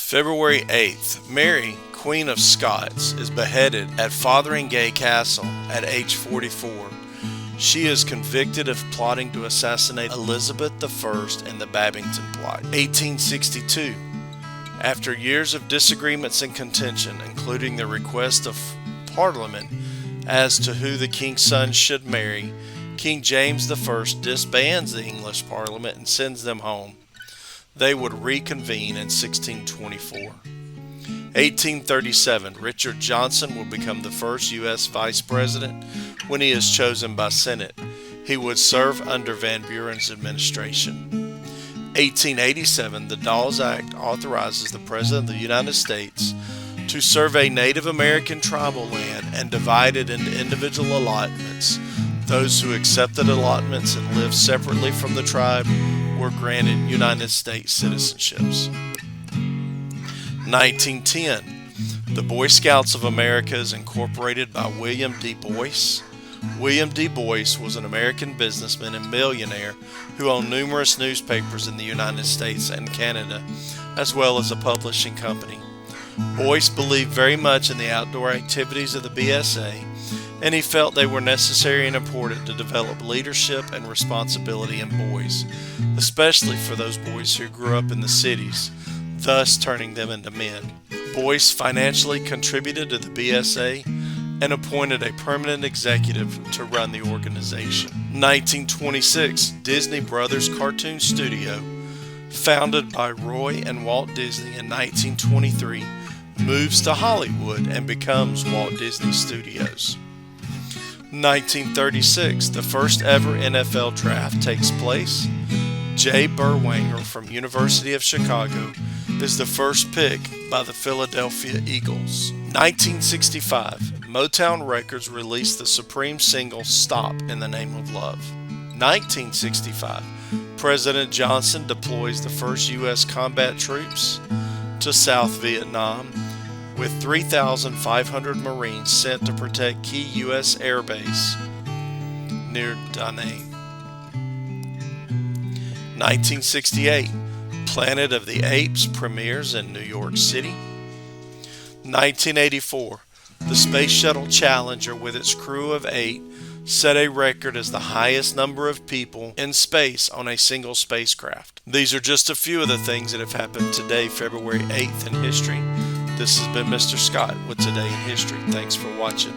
February 8th, Mary, Queen of Scots, is beheaded at Fotheringay Castle at age 44. She is convicted of plotting to assassinate Elizabeth I in the Babington Plot. 1862. After years of disagreements and contention, including the request of Parliament as to who the king's son should marry, King James I disbands the English Parliament and sends them home. They would reconvene in 1624. 1837, Richard Johnson will become the first U.S. Vice President when he is chosen by Senate. He would serve under Van Buren's administration. 1887, the Dawes Act authorizes the President of the United States to survey Native American tribal land and divide it into individual allotments. Those who accepted allotments and lived separately from the tribe were granted United States citizenships. 1910, the Boy Scouts of America is incorporated by William D. Boyce. William D. Boyce was an American businessman and millionaire who owned numerous newspapers in the United States and Canada, as well as a publishing company. Boyce believed very much in the outdoor activities of the BSA, and he felt they were necessary and important to develop leadership and responsibility in boys, especially for those boys who grew up in the cities, thus turning them into men. Boyce financially contributed to the BSA and appointed a permanent executive to run the organization. 1926, Disney Brothers Cartoon Studio, founded by Roy and Walt Disney in 1923, moves to Hollywood and becomes Walt Disney Studios. 1936, the first ever NFL draft takes place. Jay Berwanger from University of Chicago is the first pick by the Philadelphia Eagles. 1965, Motown Records released the supreme single Stop in the Name of Love. 1965, President Johnson deploys the first U.S. combat troops to South Vietnam, with 3,500 Marines sent to protect key U.S. air base near Da Nang. 1968, Planet of the Apes premieres in New York City. 1984, the Space Shuttle Challenger with its crew of 8 set a record as the highest number of people in space on a single spacecraft. These are just a few of the things that have happened today, February 8th in history. This has been Mr. Scott with Today in History. Thanks for watching.